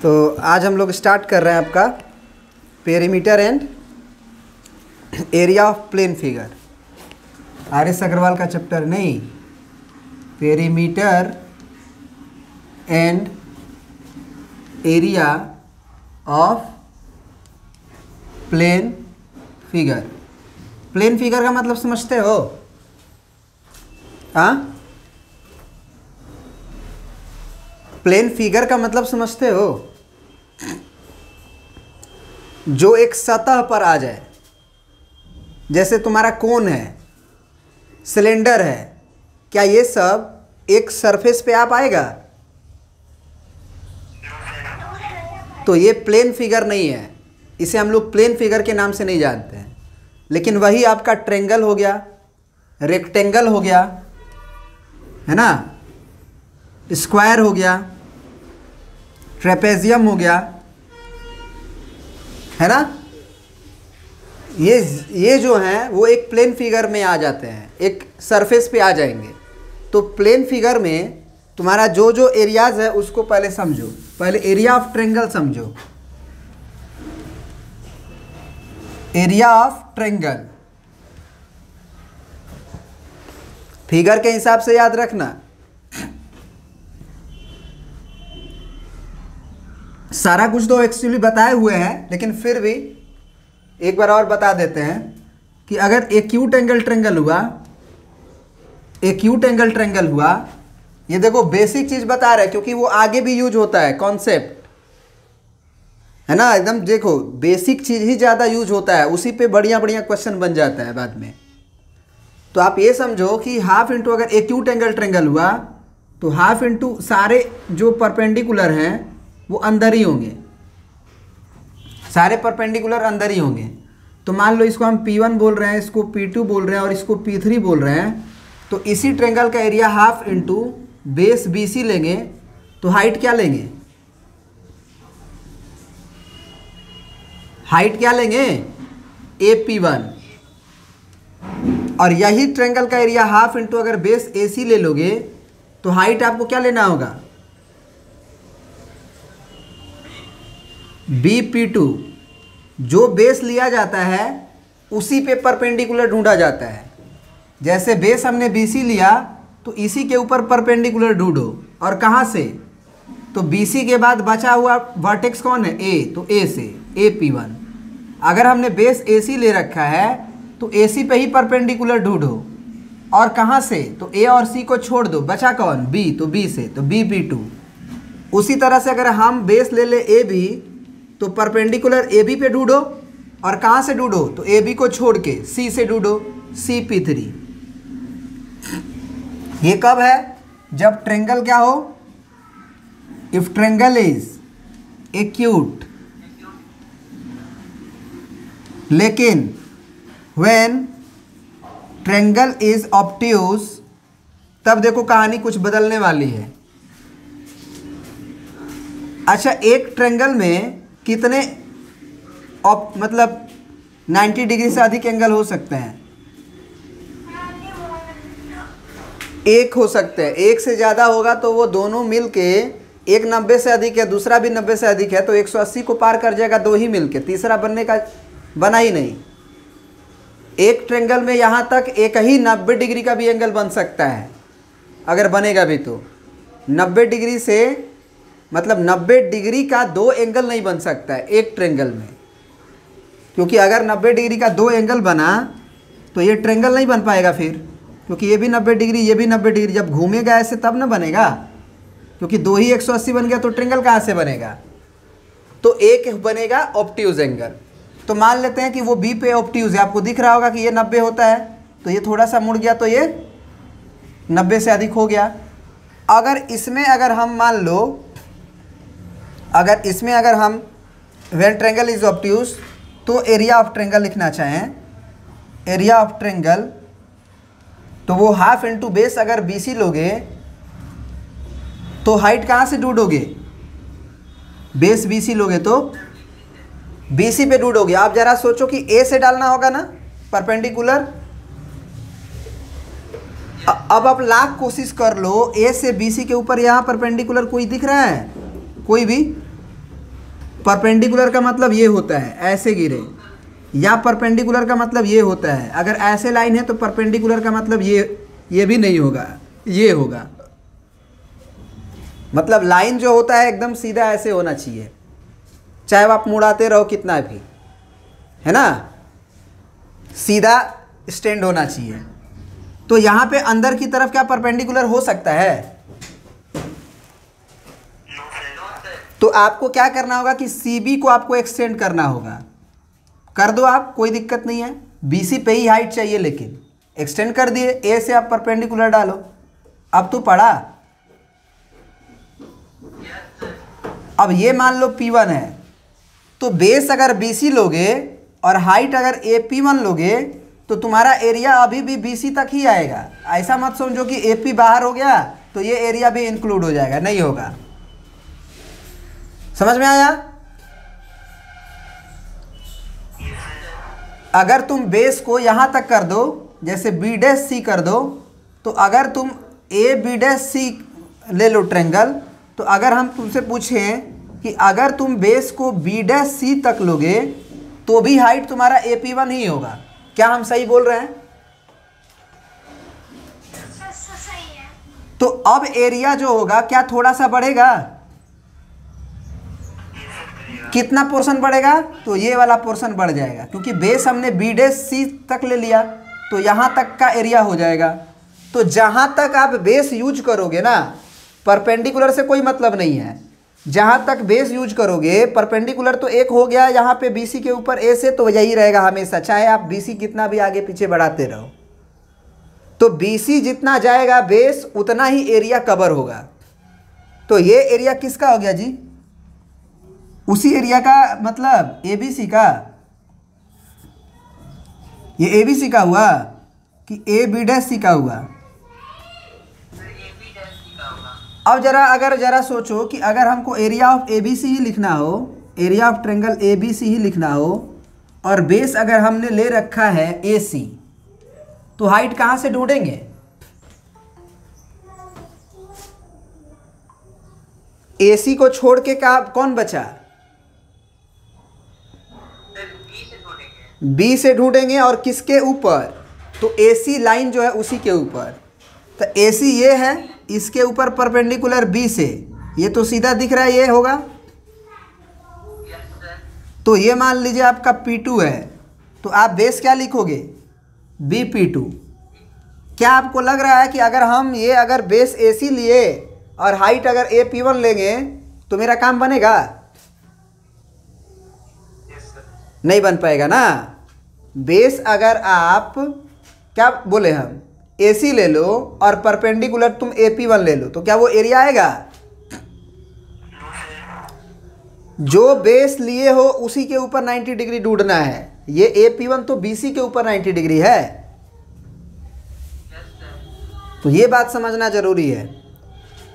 तो आज हम लोग स्टार्ट कर रहे हैं आपका perimeter and area of plane figure. R S. Agarwal का चैप्टर नहीं, perimeter and area of plane figure. Plane figure का मतलब समझते हो? हाँ, प्लेन फिगर का मतलब समझते हो? जो एक सतह पर आ जाए, जैसे तुम्हारा कोन है, सिलेंडर है, क्या ये सब एक सरफेस पे आ पाएगा? तो ये प्लेन फिगर नहीं है, इसे हम लोग प्लेन फिगर के नाम से नहीं जानते हैं। लेकिन वही आपका ट्रेंगल हो गया, रेक्टेंगल हो गया, है ना, स्क्वायर हो गया, ट्रेपेजियम हो गया, है ना, ये जो हैं वो एक प्लेन फिगर में आ जाते हैं, एक सरफेस पे आ जाएंगे। तो प्लेन फिगर में तुम्हारा जो जो एरियाज है उसको पहले समझो। पहले एरिया ऑफ ट्रेंगल समझो। एरिया ऑफ ट्रेंगल फिगर के हिसाब से याद रखना। सारा कुछ तो एक्चुअली बताए हुए हैं, लेकिन फिर भी एक बार और बता देते हैं कि अगर एक्यूट एंगल ट्रेंगल हुआ, एक्यूट एंगल ट्रेंगल हुआ, ये देखो बेसिक चीज बता रहे हैं क्योंकि वो आगे भी यूज होता है, कॉन्सेप्ट है ना, एकदम देखो बेसिक चीज ही ज़्यादा यूज होता है, उसी पे बढ़िया बढ़िया क्वेश्चन बन जाता है बाद में। तो आप ये समझो कि हाफ इंटू अगर एक्यूट एंगल ट्रेंगल हुआ तो हाफ इंटू सारे जो परपेंडिकुलर हैं वो अंदर ही होंगे, सारे परपेंडिकुलर अंदर ही होंगे। तो मान लो इसको हम P1 बोल रहे हैं, इसको P2 बोल रहे हैं और इसको P3 बोल रहे हैं। तो इसी ट्रेंगल का area half into base BC लेंगे तो हाइट क्या लेंगे? हाइट क्या लेंगे? AP1। और यही ट्रेंगल का एरिया हाफ इंटू अगर बेस AC ले लोगे तो हाइट आपको क्या लेना होगा? BP2। जो बेस लिया जाता है उसी पे परपेंडिकुलर ढूंढा जाता है। जैसे बेस हमने BC लिया तो इसी के ऊपर परपेंडिकुलर ढूंढो। और कहाँ से? तो BC के बाद बचा हुआ वर्टेक्स कौन है? A। तो A से AP1। अगर हमने बेस AC ले रखा है तो AC पे ही परपेंडिकुलर ढूंढो। और कहाँ से? तो A और C को छोड़ दो, बचा कौन? B। तो B से, तो BP2। उसी तरह से अगर हम बेस ले ले AB तो परपेंडिकुलर AB पे ढूंढो। और कहाँ से ढूंढो? तो AB को छोड़ के C से ढूंढो, CP3। ये कब है? जब ट्रेंगल क्या हो? If triangle is acute. लेकिन व्हेन ट्रेंगल इज ऑब्ट्यूज, तब देखो कहानी कुछ बदलने वाली है। अच्छा, एक ट्रेंगल में कितने मतलब 90 डिग्री से अधिक एंगल हो सकते हैं? एक हो सकते हैं। एक से ज़्यादा होगा तो वो दोनों मिल के, एक 90 से अधिक है, दूसरा भी 90 से अधिक है, तो 180 को पार कर जाएगा दो ही मिल के, तीसरा बनने का बना ही नहीं। एक ट्रेंगल में यहाँ तक एक ही 90 डिग्री का भी एंगल बन सकता है, अगर बनेगा भी तो 90 डिग्री से, मतलब 90 डिग्री का दो एंगल नहीं बन सकता है एक ट्रेंगल में। क्योंकि अगर 90 डिग्री का दो एंगल बना तो ये ट्रेंगल नहीं बन पाएगा फिर, क्योंकि ये भी 90 डिग्री, ये भी 90 डिग्री, जब घूमेगा ऐसे तब ना बनेगा। क्योंकि दो ही 180 बन गया तो ट्रेंगल कहाँ से बनेगा? तो एक बनेगा ऑब्ट्यूज एंगल। तो मान लेते हैं कि वो B पे ऑब्ट्यूज है, आपको दिख रहा होगा कि ये 90 होता है, तो ये थोड़ा सा मुड़ गया तो ये 90 से अधिक हो गया। अगर इसमें अगर हम मान लो, अगर इसमें अगर हम व्हेन ट्रेंगल इज ऑब्ट्यूज तो एरिया ऑफ ट्रेंगल लिखना चाहें, एरिया ऑफ ट्रेंगल, तो वो हाफ इंटू बेस अगर BC लोगे तो हाइट कहाँ से ढूंढोगे? बेस BC लोगे तो BC पे ढूंढोगे। आप जरा सोचो कि A से डालना होगा ना परपेंडिकुलर। अब आप लाख कोशिश कर लो, A से BC के ऊपर यहाँ परपेंडिकुलर कोई दिख रहा है? कोई भी? परपेंडिकुलर का मतलब ये होता है ऐसे गिरे, या परपेंडिकुलर का मतलब ये होता है अगर ऐसे लाइन है तो परपेंडिकुलर का मतलब ये भी नहीं होगा, ये होगा। मतलब लाइन जो होता है एकदम सीधा ऐसे होना चाहिए, चाहे आप मुड़ाते रहो कितना भी, है ना, सीधा स्टैंड होना चाहिए। तो यहाँ पे अंदर की तरफ क्या परपेंडिकुलर हो सकता है? तो आपको क्या करना होगा कि CB को आपको एक्सटेंड करना होगा। कर दो आप, कोई दिक्कत नहीं है, BC पे ही हाइट चाहिए, लेकिन एक्सटेंड कर दिए, A से आप परपेंडिकुलर डालो। अब तो पढ़ा। अब ये मान लो P1 है, तो बेस अगर BC लोगे और हाइट अगर AP1 लोगे तो तुम्हारा एरिया अभी भी BC तक ही आएगा। ऐसा मत समझो कि AP बाहर हो गया तो ये एरिया भी इंक्लूड हो जाएगा, नहीं होगा। समझ में आया? अगर तुम बेस को यहां तक कर दो, जैसे B' C कर दो, तो अगर तुम AB' C ले लो ट्रेंगल, तो अगर हम तुमसे पूछें कि अगर तुम बेस को B' C तक लोगे तो भी हाइट तुम्हारा AP1 ही होगा। क्या हम सही बोल रहे हैं? सही है। तो अब एरिया जो होगा क्या थोड़ा सा बढ़ेगा? कितना पोर्शन बढ़ेगा? तो ये वाला पोर्शन बढ़ जाएगा, क्योंकि बेस हमने B' तक ले लिया तो यहाँ तक का एरिया हो जाएगा। तो जहाँ तक आप बेस यूज करोगे ना, परपेंडिकुलर से कोई मतलब नहीं है, जहाँ तक बेस यूज करोगे परपेंडिकुलर तो एक हो गया यहाँ पे BC के ऊपर A से, तो यही रहेगा हमेशा, चाहे आप BC कितना भी आगे पीछे बढ़ाते रहो। तो BC जितना जाएगा बेस उतना ही एरिया कवर होगा। तो ये एरिया किसका हो गया जी? उसी एरिया का, मतलब ABC का। ये ABC का हुआ कि AB' का हुआ? अब जरा सोचो कि अगर हमको एरिया ऑफ ABC ही लिखना हो, एरिया ऑफ ट्रायंगल ABC ही लिखना हो, और बेस अगर हमने ले रखा है AC, तो हाइट कहाँ से ढूंढेंगे? AC को छोड़ के कौन बचा? B से ढूंढेंगे, और किसके ऊपर? तो AC लाइन जो है उसी के ऊपर। तो AC ये है, इसके ऊपर परपेंडिकुलर B से, ये तो सीधा दिख रहा है, ये होगा। तो ये मान लीजिए आपका P2 है, तो आप बेस क्या लिखोगे? BP2। क्या आपको लग रहा है कि अगर हम ये अगर बेस AC लिए और हाइट अगर AP1 लेंगे तो मेरा काम बनेगा? नहीं बन पाएगा ना। बेस अगर आप क्या बोले, हम AC ले लो और परपेंडिकुलर तुम AP1 ले लो, तो क्या वो एरिया आएगा? जो बेस लिए हो उसी के ऊपर 90 डिग्री ढूंढना है। ये AP1 तो BC के ऊपर 90 डिग्री है, तो ये बात समझना जरूरी है।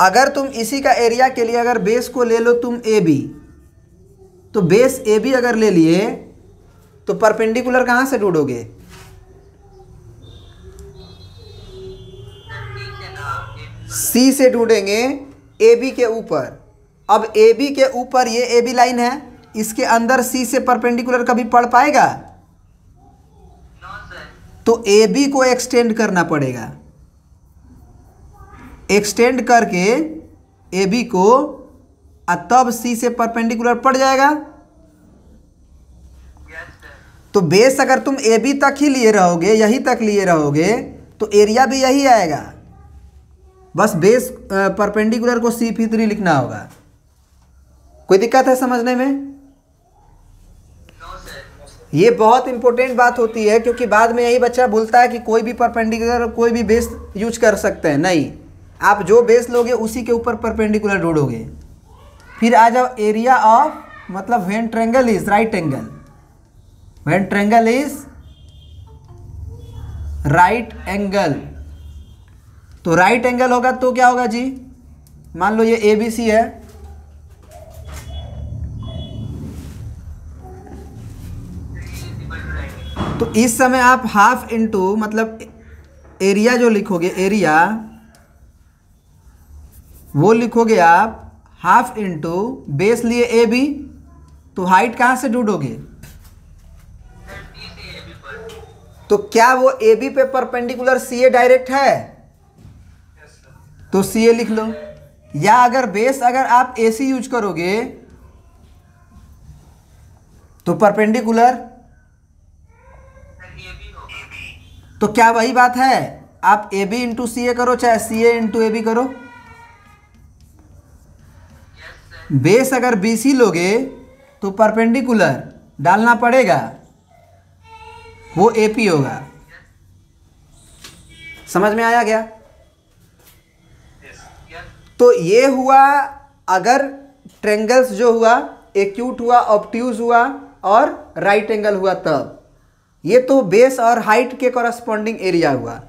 अगर तुम इसी का एरिया के लिए अगर बेस को ले लो तुम AB, तो बेस AB अगर ले लिए तो परपेंडिकुलर कहाँ से ढूंढोगे? C से ढूंढेंगे AB के ऊपर। अब AB के ऊपर ये AB लाइन है, इसके अंदर C से परपेंडिकुलर कभी पड़ पाएगा? तो AB को एक्सटेंड करना पड़ेगा। एक्सटेंड करके AB को, तब C से परपेंडिकुलर पड़ जाएगा। तो बेस अगर तुम AB तक ही लिए रहोगे, यही तक लिए रहोगे, तो एरिया भी यही आएगा। बस बेस परपेंडिकुलर को CP3 लिखना होगा। कोई दिक्कत है समझने में? ये बहुत इंपॉर्टेंट बात होती है, क्योंकि बाद में यही बच्चा भूलता है कि कोई भी परपेंडिकुलर कोई भी बेस यूज कर सकते हैं। नहीं, आप जो बेस लोगे उसी के ऊपर परपेंडिकुलर ढूंढोगे। फिर आ जाओ एरिया ऑफ, मतलब when triangle is right angle. When triangle is right angle, तो राइट एंगल होगा तो क्या होगा जी? मान लो ये ABC है, तो इस समय आप हाफ इंटू, मतलब एरिया जो लिखोगे, एरिया वो लिखोगे आप हाफ इंटू बेस लिए AB, तो हाइट कहाँ से ढूंढोगे? तो क्या वो ए बी पे परपेंडिकुलर सी ए डायरेक्ट है? तो सी ए लिख लो। या अगर बेस अगर आप ए सी यूज करोगे तो परपेंडिकुलर, तो क्या वही बात है? आप ए बी इंटू सी ए करो चाहे सी ए इंटू ए बी करो, बेस अगर बी सी लोगे तो परपेंडिकुलर डालना पड़ेगा, वो ए पी होगा। समझ में आया क्या? तो ये हुआ अगर ट्रेंगल्स जो हुआ, एक्यूट हुआ, ऑब्ट्यूज हुआ और राइट एंगल हुआ तब। ये तो बेस और हाइट के कॉरस्पॉन्डिंग एरिया हुआ।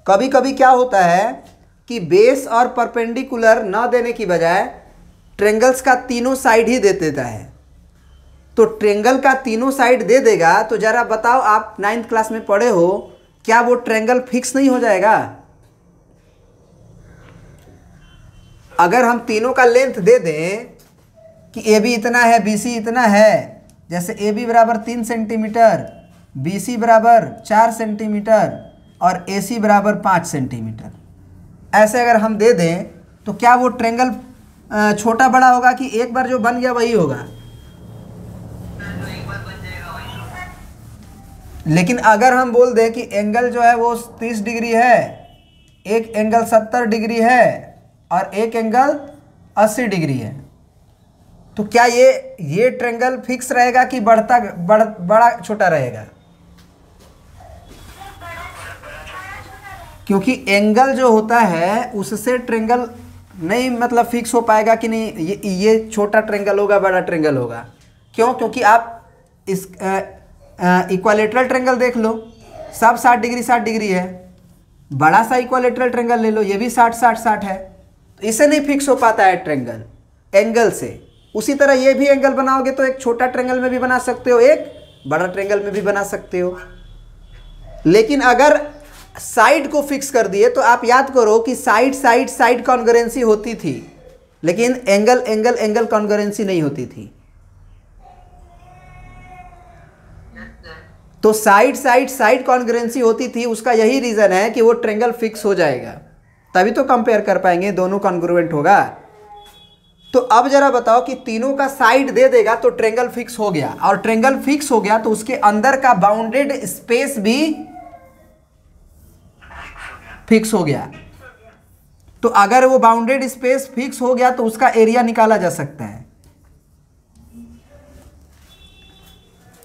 कभी कभी क्या होता है कि बेस और परपेंडिकुलर ना देने की बजाय ट्रेंगल्स का तीनों साइड ही दे देता है। तो ट्रेंगल का तीनों साइड दे देगा तो जरा बताओ, आप 9th क्लास में पढ़े हो, क्या वो ट्रेंगल फिक्स नहीं हो जाएगा? अगर हम तीनों का लेंथ दे दें कि ए बी इतना है, बी सी इतना है, जैसे ए बी बराबर 3 सेंटीमीटर, बी सी बराबर 4 सेंटीमीटर और ए सी बराबर 5 सेंटीमीटर, ऐसे अगर हम दे दें तो क्या वो ट्रेंगल छोटा बड़ा होगा कि एक बार जो बन गया वही होगा? लेकिन अगर हम बोल दें कि एंगल जो है वो 30 डिग्री है, एक एंगल 70 डिग्री है और एक एंगल 80 डिग्री है, तो क्या ये ट्रेंगल फिक्स रहेगा कि बड़ा छोटा रहेगा? क्योंकि एंगल जो होता है उससे ट्रेंगल नहीं मतलब फिक्स हो पाएगा कि नहीं, ये छोटा ट्रेंगल होगा बड़ा ट्रेंगल होगा। क्यों? क्योंकि आप इस इक्वालेटरल ट्रेंगल देख लो, सब 60 डिग्री 60 डिग्री है। बड़ा सा इक्वालेटरल ट्रेंगल ले लो, ये भी 60 60 60 है। तो इसे नहीं फिक्स हो पाता है ट्रेंगल एंगल से। उसी तरह ये भी एंगल बनाओगे तो एक छोटा ट्रेंगल में भी बना सकते हो, एक बड़ा ट्रेंगल में भी बना सकते हो। लेकिन अगर साइड को फिक्स कर दिए तो आप याद करो कि साइड साइड साइड कॉन्ग्रुएंसी होती थी, लेकिन एंगल एंगल एंगल कॉन्ग्रुएंसी नहीं होती थी। तो साइड साइड साइड कॉन्ग्रुएंसी होती थी, उसका यही रीजन है कि वो ट्रेंगल फिक्स हो जाएगा, तभी तो कंपेयर कर पाएंगे, दोनों कॉन्ग्रुएंट होगा। तो अब जरा बताओ कि तीनों का साइड दे देगा तो ट्रेंगल फिक्स हो गया, और ट्रेंगल फिक्स हो गया तो उसके अंदर का बाउंडेड स्पेस भी फिक्स हो गया। तो अगर वो बाउंडेड स्पेस फिक्स हो गया तो उसका एरिया निकाला जा सकता है,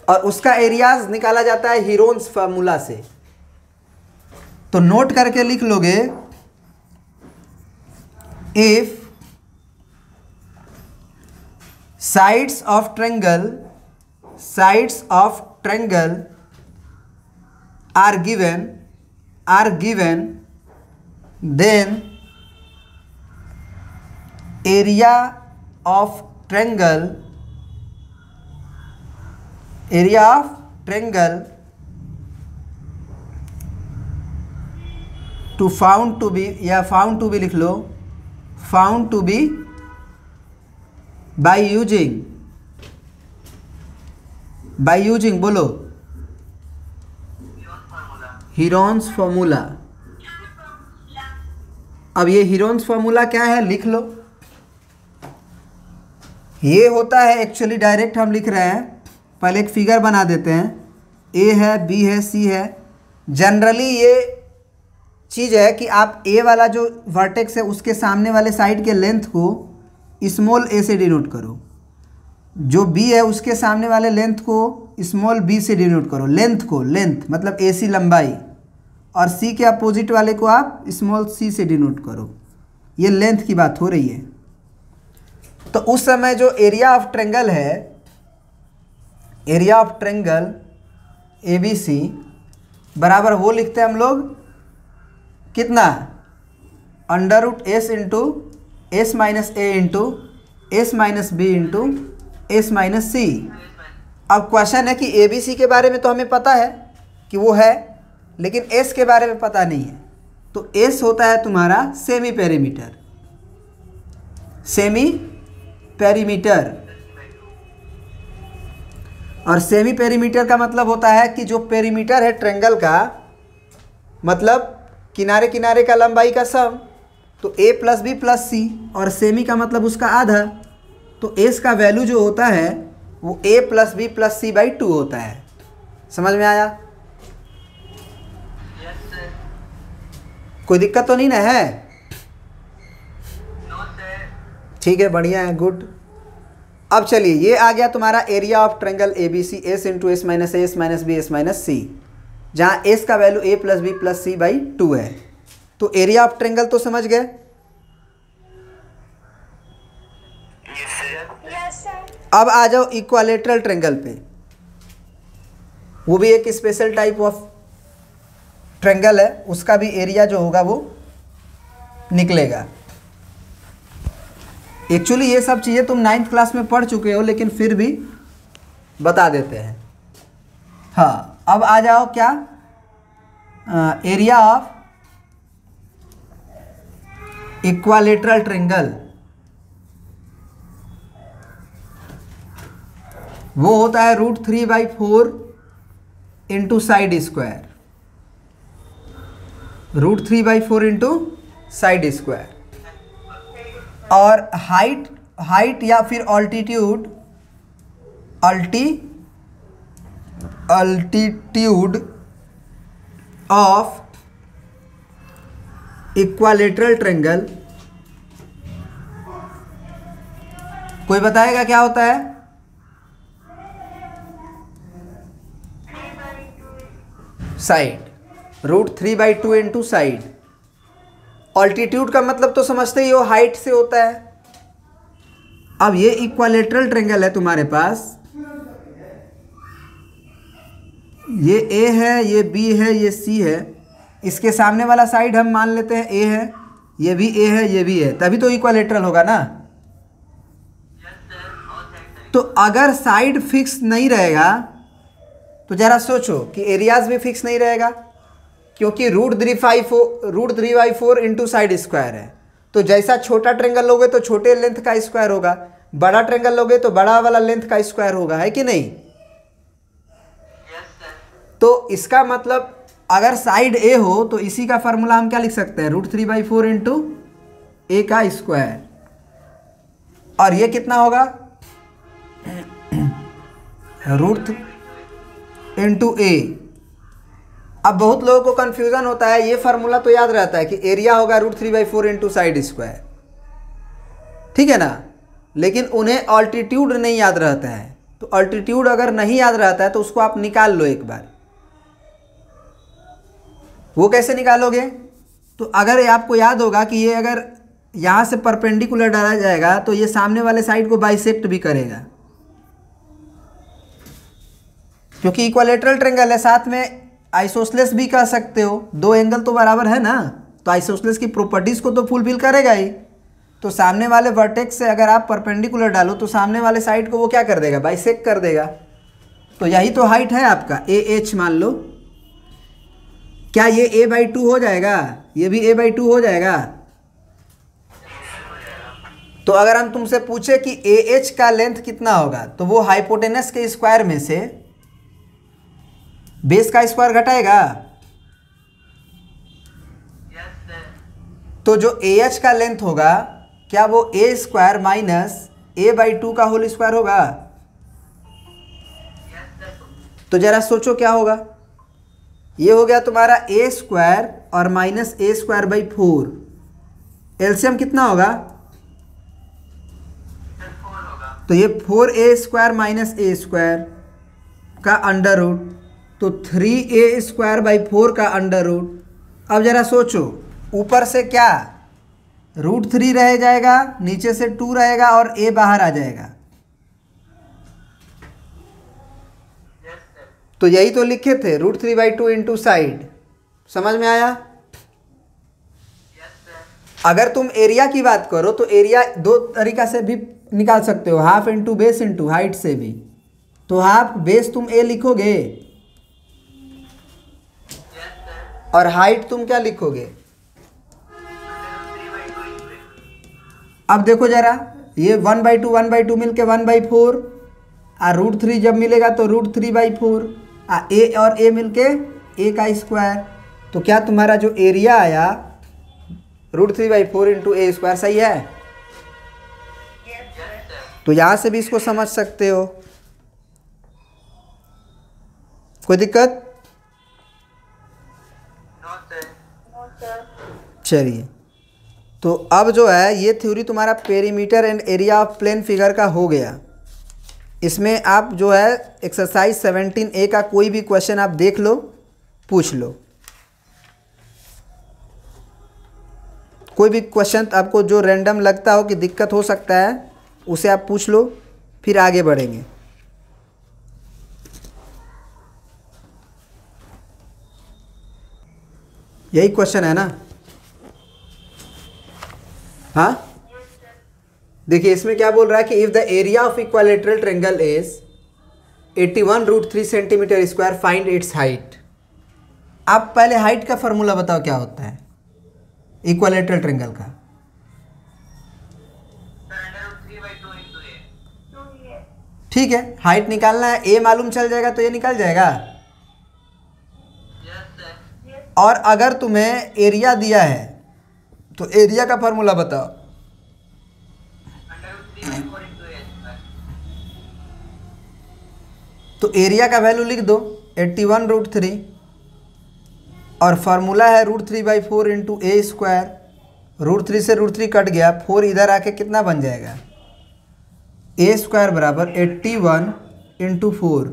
और उसका एरिया निकाला जाता है हीरोन्स फार्मूला से। तो नोट करके लिख लोगे, if sides of triangle are given then area of triangle to found to be लिख लो, found to be by using बोलो हीरोन्स फार्मूला। अब ये हीरोन्स फार्मूला क्या है लिख लो। ये होता है एक्चुअली, डायरेक्ट हम लिख रहे हैं, पहले एक फिगर बना देते हैं। ए है, बी है, सी है। जनरली ये चीज़ है कि आप ए वाला जो वर्टेक्स है उसके सामने वाले साइड के लेंथ को स्मॉल ए से डिनोट करो, जो बी है उसके सामने वाले लेंथ को स्मॉल बी से डिनोट करो, लेंथ मतलब ए सी लंबाई, और सी के अपोजिट वाले को आप स्मॉल सी से डिनोट करो। ये लेंथ की बात हो रही है। तो उस समय जो एरिया ऑफ ट्रेंगल है, area of triangle A B C बराबर वो लिखते हैं हम लोग कितना, √s into s minus A into s minus B into s minus C. अब क्वेश्चन है कि ए बी सी के बारे में तो हमें पता है कि वो है, लेकिन s के बारे में पता नहीं है। तो s होता है तुम्हारा सेमी पेरीमीटर। और सेमी पेरीमीटर का मतलब होता है कि जो पेरीमीटर है ट्रेंगल का, मतलब किनारे किनारे का लंबाई का सम, तो a प्लस बी प्लस सी, और सेमी का मतलब उसका आधा, तो एस का वैल्यू जो होता है वो a plus B plus C by 2 होता है। समझ में आया? कोई दिक्कत तो नहीं ना है? ठीक है, बढ़िया है, गुड। अब चलिए, ये आ गया तुम्हारा area of triangle A B C, S into S minus B S minus C, जहाँ एस का value a plus B plus C by 2 है। तो एरिया ऑफ ट्रेंगल तो समझ गए। Yes sir. अब आ जाओ इक्वालेटरल ट्रेंगल पे। वो भी एक स्पेशल टाइप ऑफ ट्रेंगल है, उसका भी एरिया जो होगा वो निकलेगा। एक्चुअली ये सब चीज़ें तुम 9th क्लास में पढ़ चुके हो, लेकिन फिर भी बता देते हैं। हाँ, अब आ जाओ क्या, एरिया ऑफ इक्वालेटरल ट्रेंगल। वो होता है √3/4 into side square, √3/4 into side square. और हाइट या फिर ऑल्टीट्यूड ऑफ इक्वालेटरल ट्रेंगल, कोई बताएगा क्या होता है? Side, √3/2 into side. ऑल्टीट्यूड का मतलब तो समझते ही हो, हाइट से होता है। अब ये इक्वालेटरल ट्रेंगल है तुम्हारे पास, ये ए है, ये बी है, ये सी है। इसके सामने वाला साइड हम मान लेते हैं ए है, ये भी ए है, ये भी है, तभी तो इक्वालेटरल होगा ना। तो अगर साइड फिक्स नहीं रहेगा तो जरा सोचो कि एरियाज भी फिक्स नहीं रहेगा, क्योंकि √3/4 इंटू साइड स्क्वायर है। तो जैसा छोटा ट्रेंगल लोगे तो छोटे लेंथ का स्क्वायर होगा, बड़ा ट्रेंगल लोगे तो बड़ा वाला लेंथ का स्क्वायर होगा, है कि नहीं? तो इसका मतलब अगर साइड ए हो तो इसी का फार्मूला हम क्या लिख सकते हैं, √3/4 इंटू ए का स्क्वायर। और ये कितना होगा, √3 इंटू ए। अब बहुत लोगों को कंफ्यूजन होता है, ये फार्मूला तो याद रहता है कि एरिया होगा √3/4 इंटू साइड स्क्वायर, ठीक है ना, लेकिन उन्हें ऑल्टीट्यूड नहीं याद रहता है। तो ऑल्टीट्यूड अगर नहीं याद रहता है तो उसको आप निकाल लो एक बार। वो कैसे निकालोगे? तो अगर आपको याद होगा कि ये अगर यहाँ से परपेंडिकुलर डाला जाएगा तो ये सामने वाले साइड को बाइसेक्ट भी करेगा, क्योंकि इक्वालेटरल ट्रेंगल है, साथ में आइसोसेलेस भी कह सकते हो, दो एंगल तो बराबर है ना, तो आइसोसेलेस की प्रॉपर्टीज़ को तो फुलफिल करेगा ही। तो सामने वाले वर्टेक्स से अगर आप परपेंडिकुलर डालो तो सामने वाले साइड को वो क्या कर देगा, बाइसेक्ट कर देगा। तो यही तो हाइट है आपका, AH मान लो। क्या ये a/2 हो जाएगा? ये भी a/2 हो जाएगा। तो अगर हम तुमसे पूछे कि AH का लेंथ कितना होगा, तो वो हाइपोटेनस के स्क्वायर में से बेस का स्क्वायर घटाएगा। तो जो AH का लेंथ होगा, क्या वो a² माइनस a/2 का होल स्क्वायर होगा? तो जरा सोचो क्या होगा। ये हो गया तुम्हारा a² और माइनस a²/4। एलसीएम कितना होगा? तो ये 4a² माइनस a² का अंडर रूट, तो 3a²/4 का अंडर रूट। अब जरा सोचो, ऊपर से क्या √3 रह जाएगा, नीचे से 2 रहेगा और a बाहर आ जाएगा। तो यही तो लिखे थे, √3/2 इंटू साइड। समझ में आया? अगर तुम एरिया की बात करो तो एरिया दो तरीका से भी निकाल सकते हो, half into base into height से भी। तो हाफ बेस तुम a लिखोगे और हाइट तुम क्या लिखोगे? अब देखो जरा, ये 1/2 1/2 मिलके 1/4, √3 जब मिलेगा तो √3/4, ए और ए मिलके ए का स्क्वायर। तो क्या तुम्हारा जो एरिया आया √3/4 इंटू ए स्क्वायर सही है? तो यहाँ से भी इसको समझ सकते हो, कोई दिक्कत? चलिए, तो अब जो है ये थ्योरी तुम्हारा perimeter and area of plane figure का हो गया। इसमें आप जो है एक्सरसाइज 17A का कोई भी क्वेश्चन आप देख लो, पूछ लो। कोई भी क्वेश्चन आपको जो रैंडम लगता हो कि दिक्कत हो सकता है उसे आप पूछ लो, फिर आगे बढ़ेंगे। यही क्वेश्चन है ना? हाँ, देखिए इसमें क्या बोल रहा है कि if the area of equilateral triangle is 81√3 centimetre square, find its height. आप पहले हाइट का फॉर्मूला बताओ क्या होता है इक्विलैटरल ट्रायंगल का? ठीक है, हाइट निकालना है, ए मालूम चल जाएगा तो ये निकल जाएगा। और अगर तुम्हें एरिया दिया है तो एरिया का फॉर्मूला बताओ। तो एरिया का वैल्यू लिख दो 81√3 और फार्मूला है √3/4 इंटू ए स्क्वायर। √3 से √3 कट गया, 4 इधर आके कितना बन जाएगा? ए स्क्वायर बराबर 81 इंटू 4।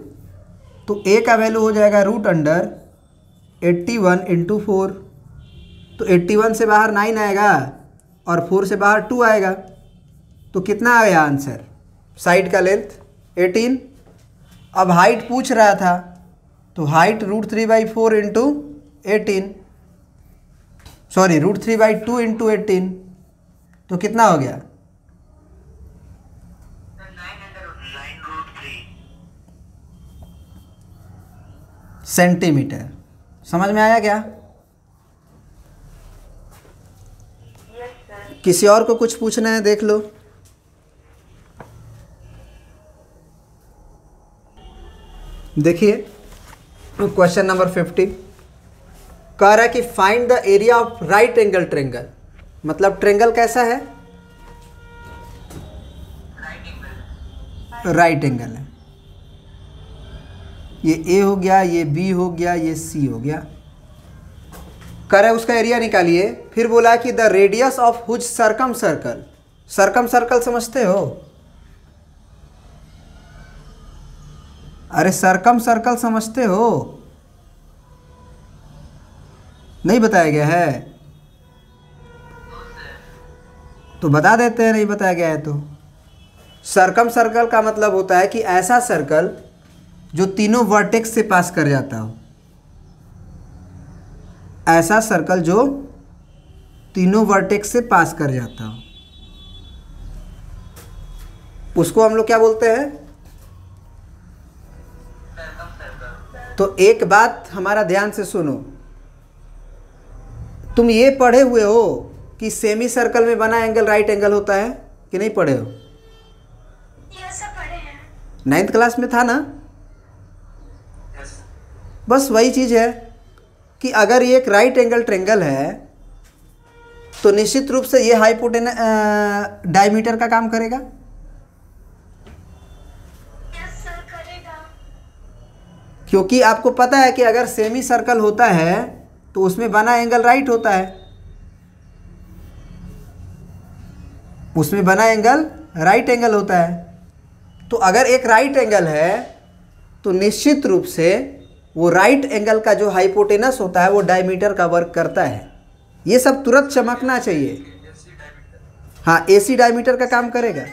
तो ए का वैल्यू हो जाएगा √81 इंटू 4। तो 81 से बाहर 9 आएगा और 4 से बाहर 2 आएगा। तो कितना आया आंसर? साइड का लेंथ 18। अब हाइट पूछ रहा था तो हाइट √3/4 इंटू 18, सॉरी √3/2 इंटू 18, तो कितना हो गया? 9√3 सेंटीमीटर। समझ में आया क्या? किसी और को कुछ पूछना है देख लो। देखिए क्वेश्चन नंबर 15 कह रहा है कि find the area of right angle triangle. मतलब ट्रायंगल कैसा है? राइट एंगल है। ये ए हो गया, ये बी हो गया, ये सी हो गया। कह रहा है उसका एरिया निकालिए। फिर बोला कि the radius of whose circumcircle. Circumcircle समझते हो? अरे सर्कम सर्कल समझते हो? नहीं बताया गया है तो बता देते हैं, नहीं बताया गया है तो। सर्कम सर्कल का मतलब होता है कि ऐसा सर्कल जो तीनों वर्टेक्स से पास कर जाता हो। ऐसा सर्कल जो तीनों वर्टेक्स से पास कर जाता हो उसको हम लोग क्या बोलते हैं? तो एक बात हमारा ध्यान से सुनो, तुम ये पढ़े हुए हो कि सेमी सर्कल में बना एंगल राइट एंगल होता है कि नहीं पढ़े हो? ये सब पढ़े हैं। 9th क्लास में था ना? बस वही चीज़ है कि अगर ये एक राइट एंगल ट्रायंगल है तो निश्चित रूप से ये हाइपोटेनस डायमीटर का काम करेगा। यस सर, करेगा। क्योंकि आपको पता है कि अगर सेमी सर्कल होता है तो उसमें बना एंगल राइट होता है, उसमें बना एंगल राइट एंगल होता है। तो अगर एक राइट एंगल है तो निश्चित रूप से वो राइट एंगल का जो हाइपोटेनस होता है वो डायमीटर का वर्क करता है। ये सब तुरंत चमकना चाहिए। हाँ, एसी डायमीटर का काम करेगा।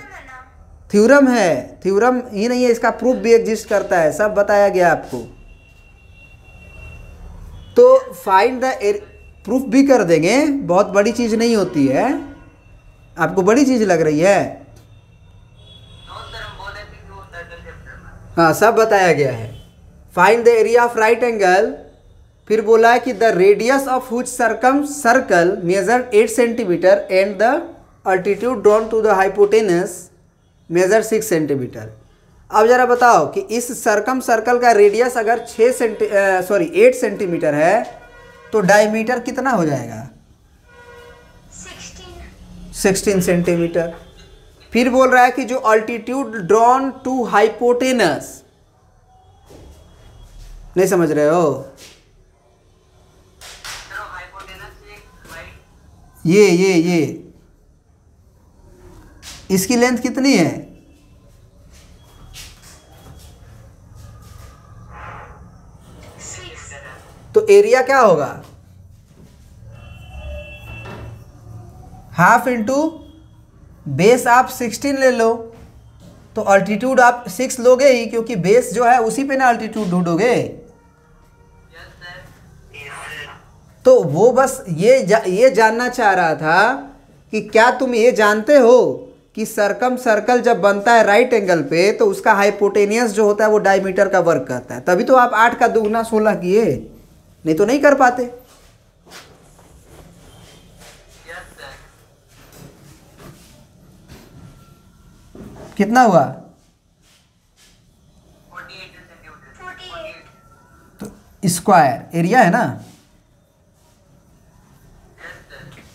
थ्योरम है, थ्योरम ही नहीं है, इसका प्रूफ भी एग्जिस्ट करता है, सब बताया गया आपको। तो फाइंड द प्रूफ भी कर देंगे, बहुत बड़ी चीज़ नहीं होती है। आपको बड़ी चीज़ लग रही है? हाँ, सब बताया गया है। Find the area of right angle. फिर बोला है कि the radius of whose circumcircle measure 8 centimetre and the altitude drawn to the hypotenuse measure 6 centimetre. अब जरा बताओ कि इस सरकम सर्कल का रेडियस अगर 8 सेंटीमीटर है तो डायमीटर कितना हो जाएगा? 16 सेंटीमीटर। फिर बोल रहा है कि जो अल्टीट्यूड ड्रॉन टू हाइपोटेनस, नहीं समझ रहे हो? ये इसकी लेंथ कितनी है? तो एरिया क्या होगा? हाफ इंटू बेस आप 16 ले लो, तो अल्टीट्यूड आप 6 लोगे ही, क्योंकि बेस जो है उसी पे ना अल्टीट्यूड ढूंढोगे। तो वो बस ये जानना चाह रहा था कि क्या तुम ये जानते हो कि सरकम सर्कल जब बनता है राइट एंगल पे तो उसका हाइपोटेनियस जो होता है वो डायमीटर का वर्क करता है। तभी तो आप 8 का दुगना 16 किए, नहीं तो नहीं कर पाते। कितना हुआ? 48। तो स्क्वायर एरिया है ना।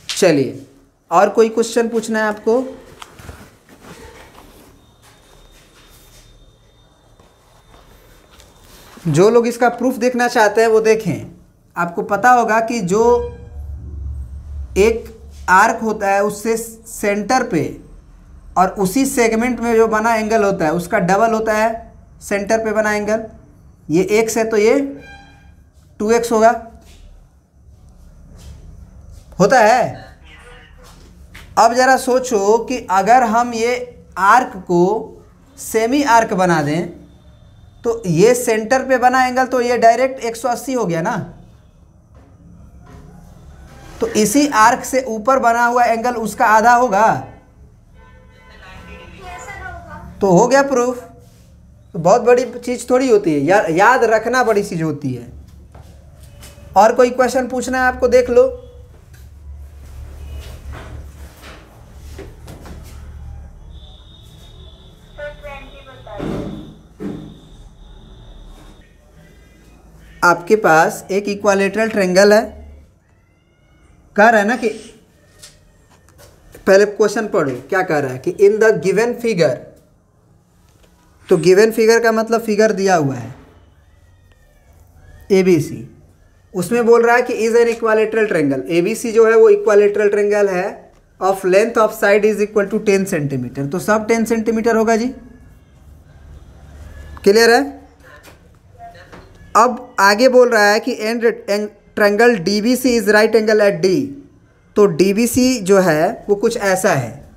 चलिए, और कोई क्वेश्चन पूछना है आपको? जो लोग इसका प्रूफ देखना चाहते हैं वो देखें। आपको पता होगा कि जो एक आर्क होता है उससे सेंटर पे और उसी सेगमेंट में जो बना एंगल होता है उसका डबल होता है सेंटर पे बना एंगल। ये x है तो ये 2x होता है। अब ज़रा सोचो कि अगर हम ये आर्क को सेमी आर्क बना दें तो ये सेंटर पे बना एंगल तो ये डायरेक्ट 180 हो गया ना। तो इसी आर्क से ऊपर बना हुआ एंगल उसका आधा होगा, तो हो गया प्रूफ। तो बहुत बड़ी चीज़ थोड़ी होती है, याद रखना बड़ी चीज़ होती है। और कोई क्वेश्चन पूछना है आपको? देख लो। आपके पास एक इक्विलैटरल ट्रायंगल है, कह रहा है ना कि पहले क्वेश्चन पढ़ो क्या कह रहा है कि इन द गिवन फिगर। तो गिवन फिगर का मतलब फिगर दिया हुआ है ABC, उसमें बोल रहा है कि is an equilateral triangle. ABC जो है वो इक्विलैटरल ट्रायंगल है of length of side is equal to 10 centimetre. तो सब 10 सेंटीमीटर होगा जी। क्लियर है? अब आगे बोल रहा है कि and triangle DBC is right angle at D। तो DBC जो है वो कुछ ऐसा है।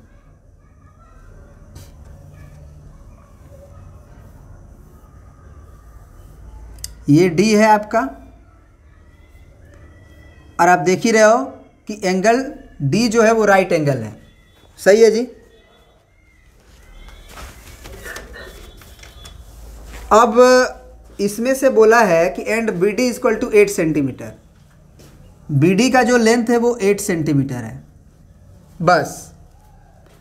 ये D है आपका, और आप देख ही रहे हो कि एंगल D जो है वो राइट एंगल है। सही है जी। अब इसमें से बोला है कि and BD equal to 8 centimetre. BD का जो लेंथ है वो 8 सेंटीमीटर है। बस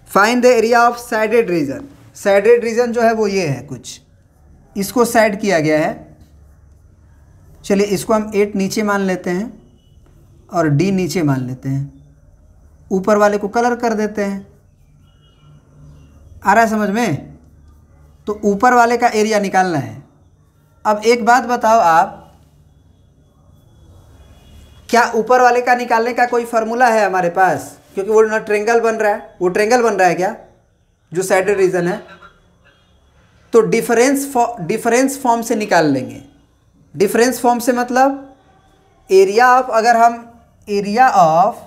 find the area of shaded region. Shaded region जो है वो ये है, कुछ इसको साइड किया गया है। चलिए इसको हम 8 नीचे मान लेते हैं और D नीचे मान लेते हैं। ऊपर वाले को कलर कर देते हैं। आ रहा है समझ में? तो ऊपर वाले का एरिया निकालना है। अब एक बात बताओ आप, क्या ऊपर वाले का निकालने का कोई फार्मूला है हमारे पास? क्योंकि वो ना ट्रायंगल बन रहा है, वो ट्रायंगल बन रहा है क्या जो साइडेड रीजन है? तो डिफरेंस फॉर्म से निकाल लेंगे। डिफरेंस फॉर्म से मतलब एरिया ऑफ, अगर हम एरिया ऑफ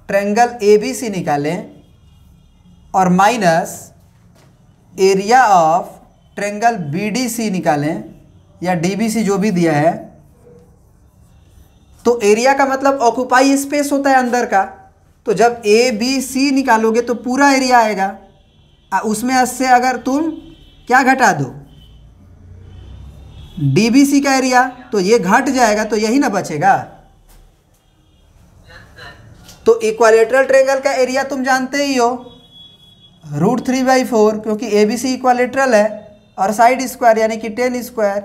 ट्रायंगल ABC निकालें और minus area of triangle BDC निकालें या DBC जो भी दिया है, तो एरिया का मतलब ऑक्यूपाई स्पेस होता है अंदर का। तो जब ABC निकालोगे तो पूरा एरिया आएगा। उसमें से अगर तुम क्या घटा दो, DBC का एरिया, तो ये घट जाएगा, तो यही ना बचेगा। तो इक्विलैटरल ट्रायंगल का एरिया तुम जानते ही हो, √3/4, क्योंकि ABC इक्विलैटरल है और साइड स्क्वायर यानी कि 10 स्क्वायर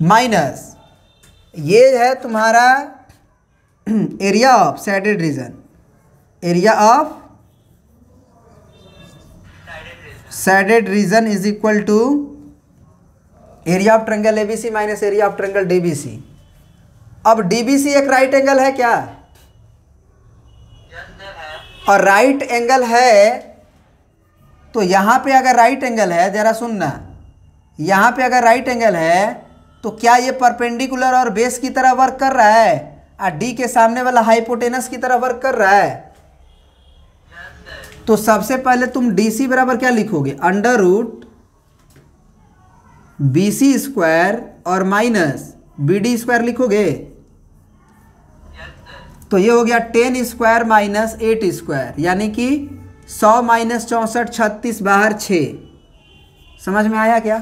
माइनस ये है तुम्हारा area of shaded region, area of shaded region is equal to area of triangle ABC minus area of triangle DBC. अब डीबीसी एक राइट एंगल है क्या? और राइट एंगल है तो यहाँ पे अगर राइट एंगल है, जरा सुनना, यहाँ पे अगर राइट एंगल है तो क्या ये परपेंडिकुलर और बेस की तरह वर्क कर रहा है और डी के सामने वाला हाइपोटेनस की तरह वर्क कर रहा है? तो सबसे पहले तुम डीसी बराबर क्या लिखोगे? अंडर रूट बीसी स्क्वायर और माइनस बीडी स्क्वायर लिखोगे। तो ये हो गया 10 स्क्वायर माइनस 8 स्क्वायर यानी कि 100 माइनस 64 36 बाहर 6। समझ में आया क्या?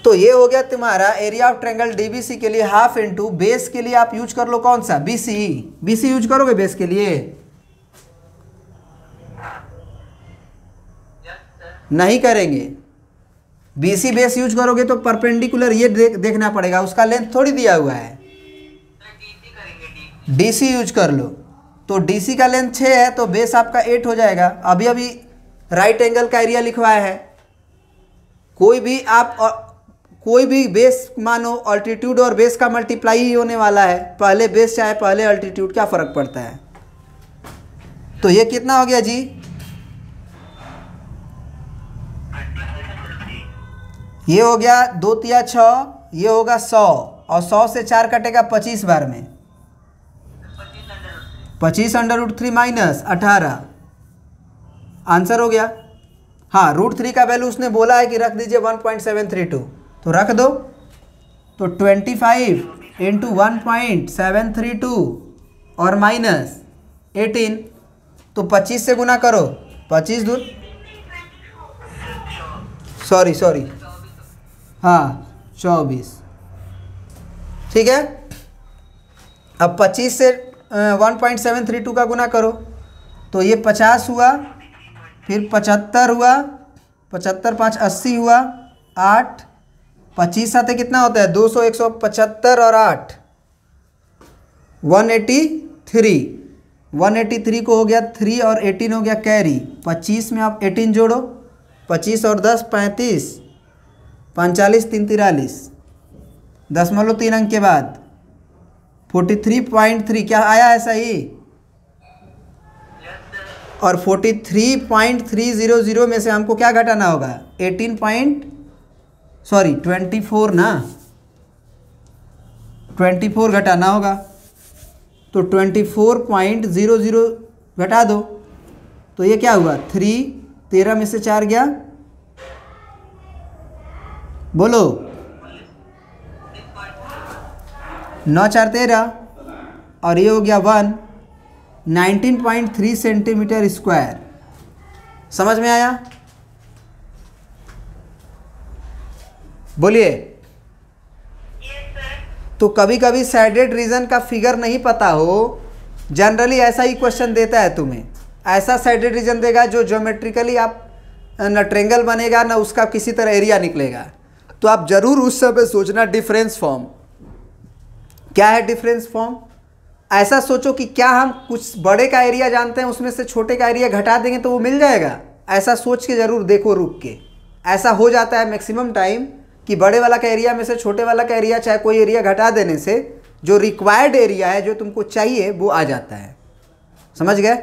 तो ये हो गया तुम्हारा एरिया ऑफ ट्रायंगल डीबीसी के लिए हाफ इंटू बेस के लिए आप यूज कर लो कौन सा? बीसी। बीसी यूज करोगे बेस के लिए? नहीं करेंगे। बीसी बेस यूज करोगे तो परपेंडिकुलर ये देखना पड़ेगा, उसका लेंथ थोड़ी दिया हुआ है। डीसी यूज कर लो तो डीसी का लेंथ 6 है तो बेस आपका 8 हो जाएगा। अभी अभी राइट एंगल का एरिया लिखवाया है। कोई भी बेस मानो अल्टीट्यूड और बेस का मल्टीप्लाई ही होने वाला है, पहले बेस चाहे पहले अल्टीट्यूड, क्या फ़र्क पड़ता है? तो ये कितना हो गया जी? ये हो गया 2 तिया 6, ये होगा 100 और 100 से 4 कटेगा 25 बार में, 25 अंडर रूट 3 माइनस 18 आंसर हो गया। हाँ, रूट 3 का वैल्यू उसने बोला है कि रख दीजिए 1.732 तो रख दो। तो 25 इंटू 1.732 और माइनस 18 तो 25 से गुना करो, 25 दूर सॉरी हाँ 24, ठीक है। अब 25 से 1.732 का गुना करो तो ये 50 हुआ, फिर 75 हुआ, 75 5 80 हुआ, 8 25 साथ कितना होता है? 200 175 और 8 183। 183 को हो गया 3 और 18 हो गया कैरी। 25 में आप 18 जोड़ो, 25 और 10 35, 45 3 43, 0.3 अंक के बाद 43.3 क्या आया है सही? और 43.300 में से हमको क्या घटाना होगा? 24 ना, 24 घटाना होगा। तो 24.00 घटा दो तो ये क्या हुआ? 3 13 में से 4 गया, बोलो 9 4 13 और ये हो गया 19.3 सेंटीमीटर स्क्वायर। समझ में आया? बोलिए। तो कभी कभी सैडेड रीजन का फिगर नहीं पता हो, जनरली ऐसा ही क्वेश्चन देता है तुम्हें। ऐसा सैडेड रीजन देगा जो ज्योमेट्रिकली आप न ट्रेंगल बनेगा ना उसका किसी तरह एरिया निकलेगा। तो आप जरूर उस समय सोचना डिफरेंस फॉर्म क्या है। डिफरेंस फॉर्म ऐसा सोचो कि क्या हम कुछ बड़े का एरिया जानते हैं उसमें से छोटे का एरिया घटा देंगे तो वो मिल जाएगा। ऐसा सोच के ज़रूर देखो रुक के। ऐसा हो जाता है मैक्सिमम टाइम कि बड़े वाला का एरिया में से छोटे वाला का एरिया चाहे कोई एरिया घटा देने से जो रिक्वायर्ड एरिया है जो तुमको चाहिए वो आ जाता है। समझ गए?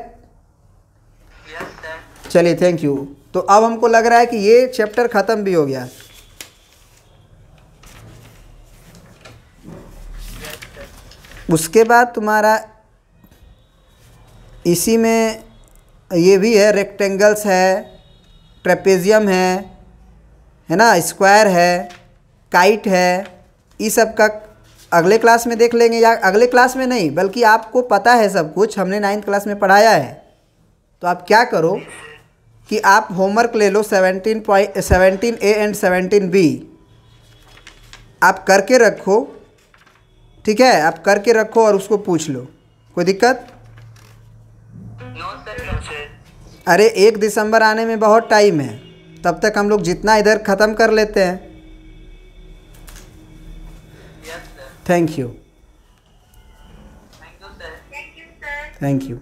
चलिए थैंक यू। तो अब हमको लग रहा है कि ये चैप्टर ख़त्म भी हो गया। उसके बाद तुम्हारा इसी में ये भी है, रेक्टेंगल्स है, ट्रेपेजियम है ना, स्क्वायर है, काइट है। इस सब का अगले क्लास में देख लेंगे, या अगले क्लास में नहीं बल्कि आपको पता है सब कुछ, हमने 9th क्लास में पढ़ाया है। तो आप क्या करो कि आप होमवर्क ले लो 17A एंड 17B आप करके रखो, ठीक है? आप करके रखो और उसको पूछ लो। कोई दिक्कत? अरे 1 दिसंबर आने में बहुत टाइम है। तब तक हम लोग जितना इधर ख़त्म कर लेते हैं। Yes sir. Thank you. Thank you sir. Thank you sir. Thank you.